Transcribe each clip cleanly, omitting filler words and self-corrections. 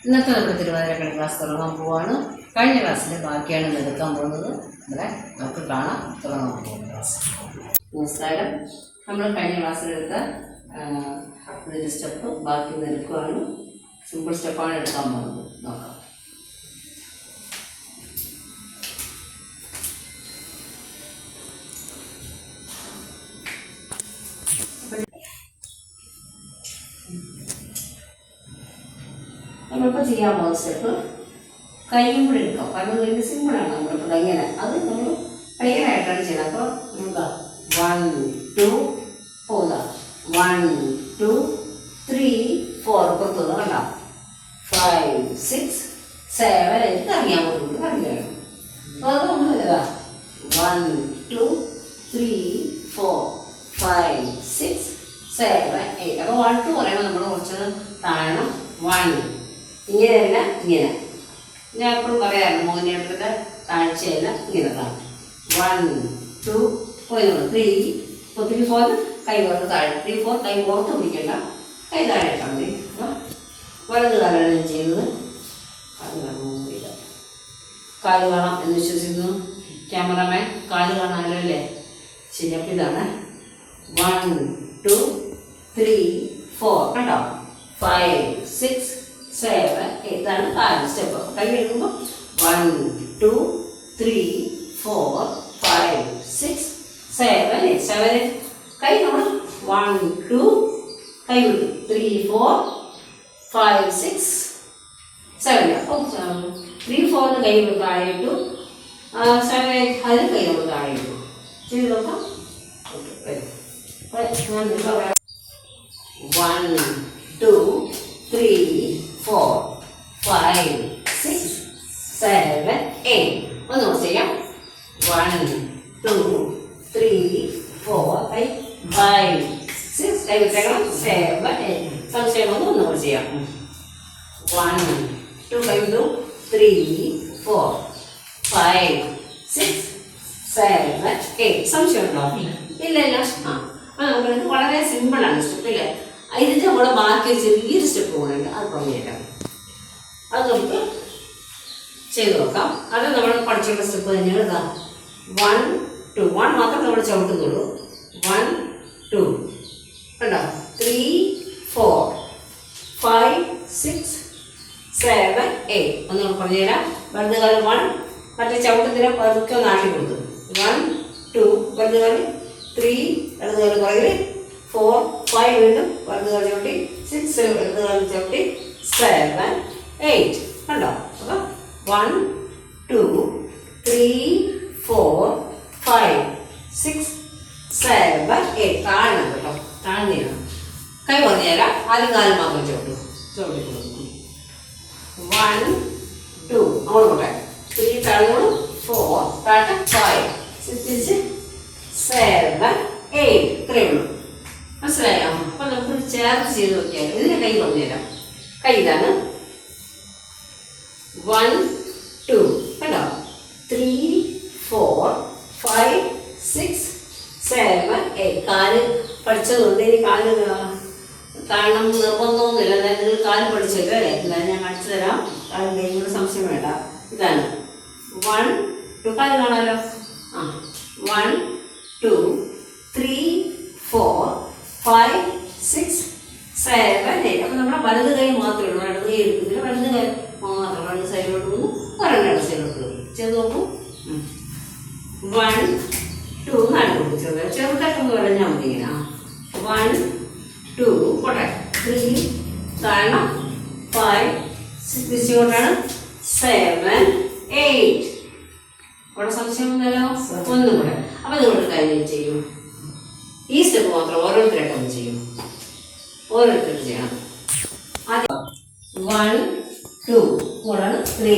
ഇന്നത്തെ നമ്മുടെ തിരുവാതിരക്കളി ക്ലാസ് തുടങ്ങാൻ പോവാണ്. കഴിഞ്ഞ ക്ലാസ്സിൻ്റെ ബാക്കിയാണ് ഇന്ന് എടുക്കാൻ പോകുന്നത്. ഇവിടെ നമുക്ക് കാണാം തുടങ്ങാൻ പോകുന്ന ക്ലാസ്. നമസ്കാരം. നമ്മൾ കഴിഞ്ഞ ക്ലാസ്സിലെടുത്ത ഇതിൻ്റെ സ്റ്റെപ്പ് ബാക്കി ഒന്ന് എടുക്കുകയാണ്. സിമ്പിൾ സ്റ്റെപ്പാണ് എടുക്കാൻ പോകുന്നത്. നോക്കാം. നമ്മളിപ്പോൾ ചെയ്യാൻ പോകുന്ന സ്റ്റെപ്പ് കൈയും കൂടെ എടുക്കാം. കാരണം വലിയ സിമ്പിളാണ്. നമ്മളിപ്പോൾ ഇങ്ങനെ അത് നമ്മൾ ക്ലിയറായിട്ടാണ് ചെയ്യുന്നത്. അപ്പോൾ നമുക്ക് 1 2 പോകുക 1 2 3 4 പുറത്തുനിന്ന് കണ്ടോ 5 6 7 8 അറിയാൻ പോകുന്നത് അറിയാം. അപ്പോൾ അതൊന്നും ഇതാ 1 2 3 4 5 6 7 8. അപ്പോൾ 1 2 പറയുമ്പോൾ നമ്മൾ കുറച്ച് താഴണം. 1 ഇങ്ങനെയല്ല ഇങ്ങനെ. ഞാൻ എപ്പോഴും പറയാറുണ്ട് മോഹിനിയാട്ടത്തിൻ്റെ താഴ്ചയല്ല ഇങ്ങനെ കാണും. 1 2 3 3 4 കൈ പുറത്ത് താഴെ 3 4 കൈ പുറത്ത് പിടിക്കണ്ട, കൈ താഴെ ഇട്ടാൽ മതി. അപ്പോൾ വലത് കാലാണ് ഞാൻ ചെയ്യുന്നത്. കാല് കാണുന്നില്ല, കാല് കാണാം എന്ന് വിശ്വസിക്കുന്നു. ക്യാമറമാൻ കാല് കാണാമല്ലോ അല്ലേ? ശരി. അപ്പം ഇതാണ് 1 2 3 4 കണ്ടോ 5 6 7 8. ഇതാണ് കാല് സ്റ്റെപ്പ്. കൈ എടുക്കുമ്പോൾ 1 2 3 4 5 6 7 8 7 8 കൈ നമ്മൾ 1 2 കൈ വിട്ടു 3 4 5 6 7. അപ്പോൾ 3 4 കൈ നമ്മൾ താഴെ ഇട്ടു. 7 8 അതിന് കൈ നമ്മൾ താഴെ ഇട്ടു. ചെയ്ത് നോക്കാം. ഓക്കെ. 1 2 3 4 5 6 7 8. ഒന്നുകൂടെ ചെയ്യാം. 1 2 3 4 5 6 കൈ വിട്ടേക്കണം 7 8. സംശയം ഒന്നുകൂടെ ചെയ്യാം. 1 2 കൈ വിട്ടു 3 4 5 6 7 8. സംശയം ഉണ്ടോ? ഇല്ല ഇല്ല. നമുക്ക് വളരെ സിമ്പിളാണ് സ്റ്റെപ്പ് ഇല്ലേ? ഇതിൻ്റെ കൂടെ ബാക്കി ചെറിയൊരു സ്റ്റെപ്പ് കൂടെ ഉണ്ട്. അത് പറഞ്ഞുതരാം. അത് നമുക്ക് ചെയ്ത് നോക്കാം. അത് നമ്മൾ പഠിച്ചുള്ള സ്റ്റെപ്പ് തന്നെയാണ്. ഇതാ 1 2 1 മാത്രം നമ്മൾ ചവിട്ടുന്നുള്ളൂ. 1 2 കണ്ടോ 3 4 5 6 7 8. ഒന്ന് നമ്മൾ പറഞ്ഞുതരാം. വലതുകാലം 1 മറ്റേ ചവിട്ടത്തിന് പതുക്കെ നാട്ടി കൊടുത്തു. 1 2 വലതുകാലം 3 വലതുകാലം പുറകിൽ 4 5 വീണ്ടും വലതുകാലം ചവിട്ടി 6 വലതുകാലം ചവിട്ടി 7 8 കണ്ടോ. അപ്പോൾ 1 2 3 4 5 6 7 8. താഴണം കേട്ടോ, താഴ്ന്നിടണം. കൈ പറഞ്ഞു തരാം. ആദ്യം കാലം മാത്രം ചവിട്ടി കൊടുക്കുന്നു. 1 2 അങ്ങോട്ട് പോട്ടെ 3 താഴോട്ട് 4 താഴെ 5 6 7 8. ഇത്രയേ ഉള്ളൂ. മനസ്സിലായോ? അപ്പം നമുക്ക് ചേർത്ത് ചെയ്ത് നോക്കിയാൽ ഇതിൻ്റെ കൈ പറഞ്ഞു തരാം. കൈ ഇതാണ് 1 2 കണ്ടോ 3 4 5 6 7 8. കാല് പഠിച്ചതുകൊണ്ട് ഇനി കാല് കാരണം നിർബന്ധമൊന്നുമില്ല. അതായത് നിങ്ങൾ കാല് പഠിച്ചല്ലോ അല്ലേ? എന്തായാലും ഞാൻ കാണിച്ചു തരാം. കാലിൻ്റെ കൂടെ സംശയം വേണ്ട. ഇതാണ് 1 2 കാല് കാണാമല്ലോ. 1 2 3 4 5 6 7 8. അപ്പം നമ്മുടെ വലത് കൈ മാത്രമേ ഉള്ളൂ. ഇടത് കൈ എടുക്കുന്നില്ല. വലത് കൈ മാത്രം. വലത് സൈഡിലോട്ട് പോകുന്നു, ഒരെണ്ണം ഇടത് സൈഡിലോട്ട് പോകും. ചെയ്ത് നോക്കൂ. 1 2 നാല് കൊടുക്കും. ചെറുതായിട്ടൊന്ന് വരഞ്ഞാൽ മതി. ഇങ്ങനെ 1 2 പോട്ടെ 3 കാരണം 5 6 തിരിച്ചുകൊണ്ടാണ് 7 8. ഇവിടെ സംശയം ഉണ്ടല്ലോ. ഒന്നും കൂടെ. അപ്പം നിങ്ങളുടെ കാര്യം ചെയ്യും. ഈ സ്റ്റെപ്പ് മാത്രം ഓരോരുത്തരായിട്ടൊന്ന് ചെയ്യും. ഓരോരുത്തരും ചെയ്യണം. ആദ്യം 1 2 കൂടാണ് 3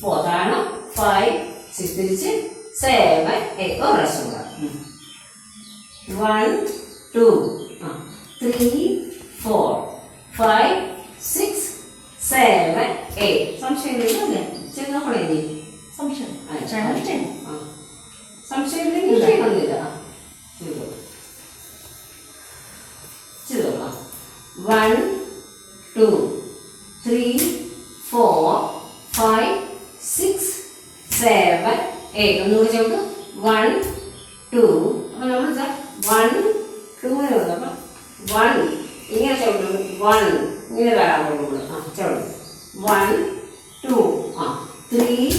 4 താഴണം 5 6 തിരിച്ച് 7 8. ഒരു പ്രാവശ്യം കൂടെ 1 2 3 4 5 6 7 8. സംശയം ഇല്ലേ? ചെയ്ത് നോക്കണേ. ഇനി സംശയം സംശയം ഇല്ലെങ്കിൽ ചെയ്യണമെന്നില്ല. ചെയ്ത് നോക്കാം. 1 2 3 1 2 അപ്പം 1 ഇങ്ങനെ ചവിട്ടും 1 ഇങ്ങനെ വരാൻ പോകുള്ളൂ ആ ചവിട്ടും 1 2 ആ 3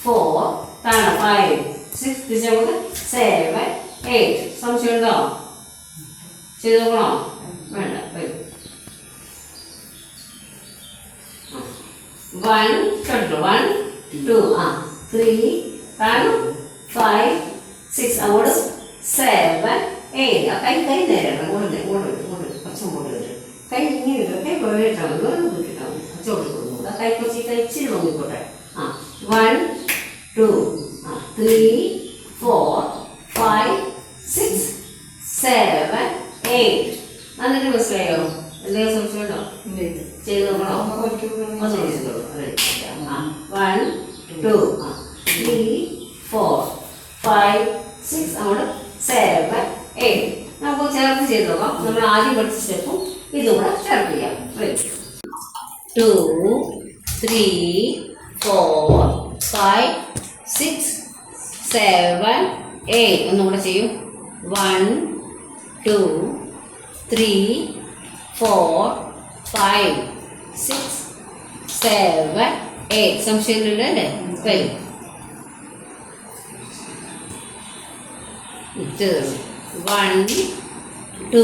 4 താഴെ 5 6 തിരിച്ചങ്ങോട്ട് 7 8 സംശയമുണ്ടോ ചെയ്ത് നോക്കണോ വേണ്ട വരും 1 ചവിട്ടു 1 2 ആ 3 താഴെ 5 6 അങ്ങോട്ട് 7 8 ആ കൈ നേരെ ഇങ്ങോട്ട് കുറച്ചും കൂടെ വരും കൈ ഇങ്ങനെ ഇടും കൈ പോയിട്ടാണ് കിട്ടാം ചോട്ട് കൊടുക്കും കൈ കുറച്ച് കൈ ഇച്ചിരി പൊങ്ങിക്കോട്ടെ ആ 1 2 ആ 3 4 5 6 7 8 എന്നിട്ട് മനസ്സിലായോ എന്തെങ്കിലും സംശയമുണ്ടോ ചെയ്ത് നോക്കണോ ഒന്ന് ചെയ്തോളൂ 1 2 3 4 5 6 അങ്ങോട്ട് 7 8 നമുക്ക് ചേർത്ത് ചെയ്ത് നോക്കാം നമ്മൾ ആദ്യം പഠിച്ച സ്റ്റെപ്പും ഇതും കൂടെ ചേർത്ത് ചെയ്യാം 2 3 4 5 6 7 8 ഒന്നും കൂടെ ചെയ്യും 1 2 3 4 5 6 7 8 സംശയമില്ലല്ലോ അല്ലേ വരും 1 2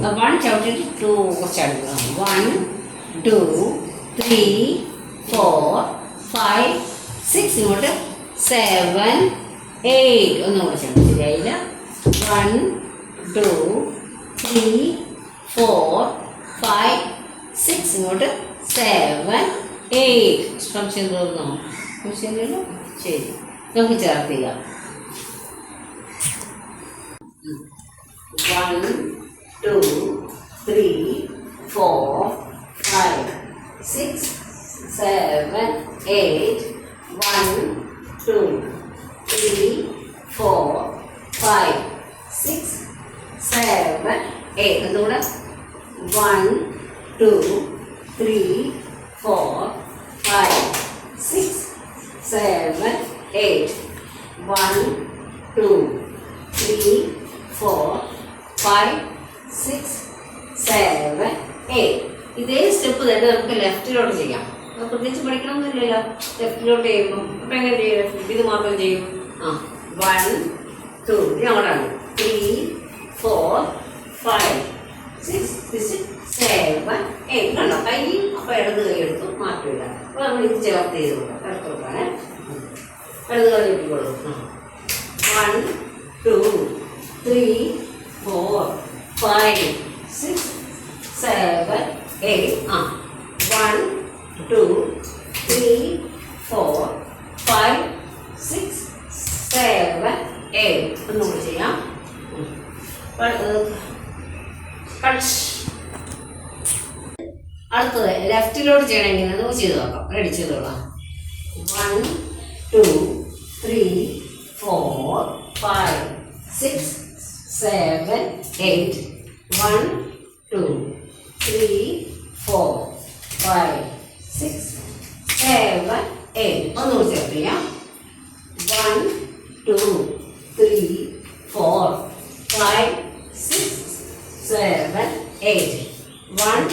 1 ചവിട്ടിട്ട് 2 കുറച്ചടുക്കുക 1 2 3 4 5 6 ഇങ്ങോട്ട് 7 8 ഒന്നും കൂടെ ചവിട്ടി ശരിയായില്ല 1 2 3 4 5 6 ഇങ്ങോട്ട് 7 8 സംശയം തോന്നുന്നു സംശയമില്ലല്ലോ ശരി നമുക്ക് ചേർത്ത് ചെയ്യാം 1 2 3 4 5 6 7 8 1 2 3 4 5 6 7 8 ഒന്നുകൂടെ 1 2 3 4 5 6 7 8 1 2 3 4 5 6 7 8 ഇതേ സ്റ്റെപ്പ് തന്നെ നമുക്ക് ലെഫ്റ്റിലോട്ട് ചെയ്യാം പ്രത്യേകിച്ച് പഠിക്കണമെന്നില്ലല്ലോ ലെഫ്റ്റിലോട്ട് ചെയ്യുമ്പോൾ അപ്പം എങ്ങനെ ചെയ്യും ഇത് മാത്രം ചെയ്യും ആ 1 2 ഇത് അങ്ങോട്ടാണ് 3 4 5 6 7 8 കണ്ടോ കൈ അപ്പോൾ ഇടത് കൈ എടുത്തു മാറ്റില്ല അപ്പോൾ നമ്മൾ ഇത് ചേർത്ത് ചെയ്ത് കൊടുക്കാം ഇടത്തോട്ടാണ് ഇടത് കൈ കിട്ടിക്കോളൂ 1 2 3 4 5 6 7 8 ആ 1 2 3 4 5 6 7 8 ഒന്നുകൂടി ചെയ്യാം അടുത്തത് ലെഫ്റ്റിലോട്ട് ചെയ്യണമെങ്കിൽ നമുക്ക് ചെയ്ത് നോക്കാം റെഡി ചെയ്തോളാം 1 2 3 4 5 6 7 8 1 2 3 4 5 6 7 8 ഒന്നുകൂടി ചേർത്ത് ചെയ്യാം 1 2 3 4 5 6 7 8 1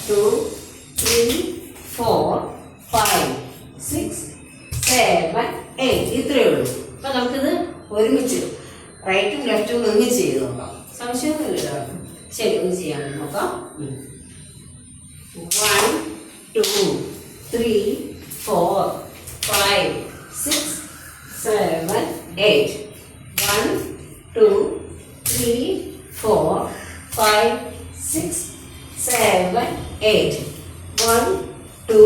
2 3 4 5 6 7 8 ഇത്രയേ ഉള്ളൂ അപ്പം നമുക്കിത് ഒരുമിച്ച് റൈറ്റും ലെഫ്റ്റും ഒരുമിച്ച് ചെയ്ത് നോക്കാം സംശയമൊന്നുമില്ല ശരി ഒന്ന് ചെയ്യാൻ നോക്കാം 1 2 3 4 5 6 7 8 1 2 3 4 5 6 7 8 1 2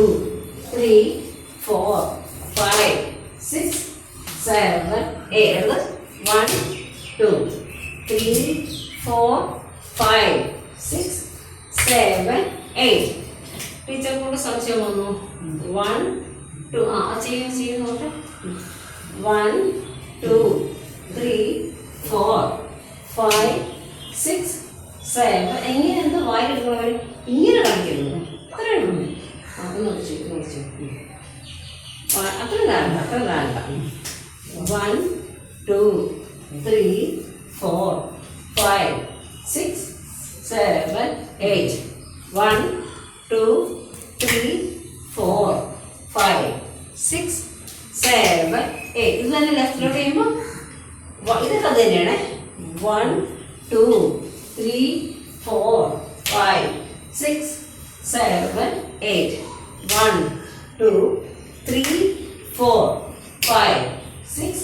3 4 5 6 7 8 1 2 3 4 5 6 7 8 ടീച്ചർ കൊണ്ട് സംശയം വന്നു 1 2 ആ ചെയ്യും നോട്ടെ 1 2 3 4 5 6 7 എങ്ങനെ എന്താ വായിലെടുക്കുന്നവർ ഇങ്ങനെ കാണിക്കുന്നു അത്രയേ ഉള്ളൂ നോക്കിച്ചു അത്ര വേണ്ട 1 2 3 4, 5, 6, 7, 8. 1, 2, 3, 4, 5, 6, 7, 8. ഇത് തന്നെ ലെഫ്റ്റിലോട്ട് ചെയ്യുമ്പോൾ ഇതൊക്കെ അത് തന്നെയാണ്. 1, 2, 3, 4, 5, 6, 7, 8. 1, 2, 3, 4, 5, 6,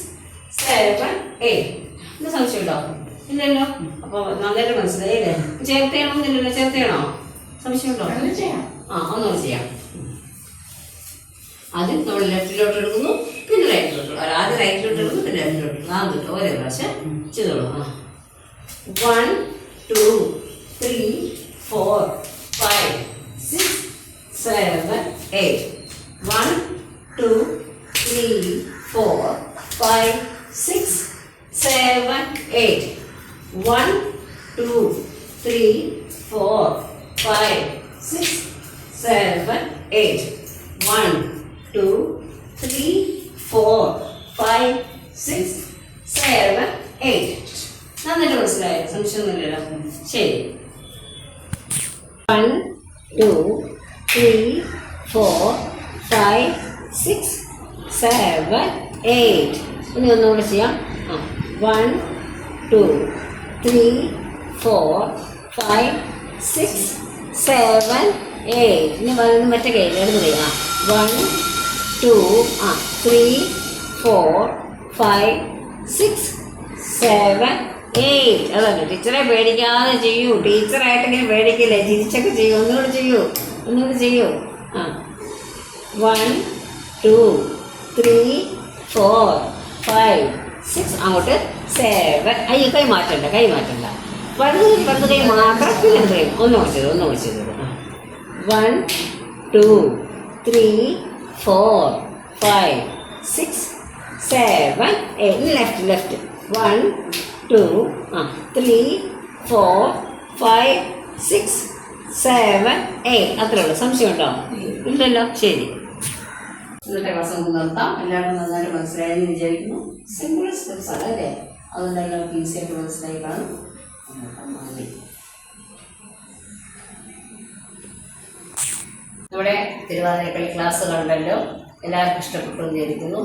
7, 8. ഇത് സംശയമുണ്ടോ? ഇല്ലല്ലോ. അപ്പോൾ നന്നായിട്ട് മനസ്സിലായില്ലേ? ചേർത്തയാണോന്നില്ലല്ലോ. ചേർത്തയാണോ? സംശയമുണ്ടോ? ഒന്നുകൂടെ ചെയ്യാം. ആദ്യം നമ്മൾ ലെഫ്റ്റിലോട്ട് എടുക്കുന്നു, പിന്നെ റൈറ്റിലോട്ട്. ആദ്യം റൈറ്റിലോട്ട് എടുക്കുന്നു, പിന്നെ ലെഫ്റ്റിലോട്ട് എടുക്കുന്നു. ആ കിട്ടും. ഒരേ പ്രാവശ്യം ചെയ്തോളൂ. 1, 2, 3, 4, 5, 6, 7, 8. 1, 2, 3, 4, 5, 6, 7, 8. 1, 2, 3, 4, 5, 6, 7, 8. 1, 2, 3, 4, 5, 6, 7, 8. നന്നായിട്ട് മനസ്സിലായോ? സംശയമൊന്നുമില്ലല്ലോ. ശരി. 1, 2, 3, 4, 5, 6, 7, 8. ഇനി ഒന്നുകൂടെ ചെയ്യാം. 1, 2, 3, 4, 5, 6, 7, 8. ഇനി മറ്റേ കയ്യിൽ എടുത്ത് കഴിയാം. 1, 2, 3, 4, 5, 6, 7, 8. അതല്ല, ടീച്ചറെ പേടിക്കാതെ ചെയ്യൂ. ടീച്ചറായിട്ടെങ്കിലും പേടിക്കില്ലേ? തിരിച്ചൊക്കെ ചെയ്യൂ. ഒന്നുകൂടെ ചെയ്യൂ. 1, 2, 3, 4, 5, 6. അങ്ങോട്ട് 7. കൈ മാറ്റണ്ട. വലത് കൈ മാത്രം. പിന്നെ കൈ ഒന്നുകൂടെ ചെയ്തു. 1, 2, 3, 4, 5, 6, 7, 8. ലെഫ്റ്റ്. 1, 2, 3, 4, 5, 6, 7, 8. അത്രേ ഉള്ളൂ. സംശയമുണ്ടോ? ഇല്ലല്ലോ. ശരി. ഇന്നത്തെ ക്ലാസ് നമുക്ക് നിർത്താം. എല്ലാവർക്കും നന്നായിട്ട് മനസ്സിലായെന്ന് വിചാരിക്കുന്നു. സിമ്പിൾ സ്റ്റെപ്സ് ആണ് അല്ലേ? അതുകൊണ്ട് എല്ലാവർക്കും ഈസിയായിട്ട് മനസ്സിലായി കാണും. നമ്മുടെ തിരുവാതിരക്കളി ക്ലാസ് കണ്ടല്ലോ. എല്ലാവർക്കും ഇഷ്ടപ്പെട്ടു വിചാരിക്കുന്നു.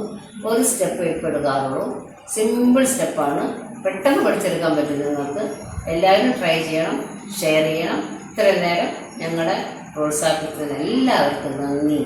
ഒരു സ്റ്റെപ്പ് ഇപ്പോൾ എടുക്കാറുള്ളൂ. സിമ്പിൾ സ്റ്റെപ്പാണ്. പെട്ടെന്ന് പഠിച്ചെടുക്കാൻ പറ്റും നിങ്ങൾക്ക്. എല്ലാവരും ട്രൈ ചെയ്യണം, ഷെയർ ചെയ്യണം. ഇത്രയും നേരം ഞങ്ങളെ പ്രോത്സാഹിപ്പിക്കുന്നതിന് എല്ലാവർക്കും നന്ദി.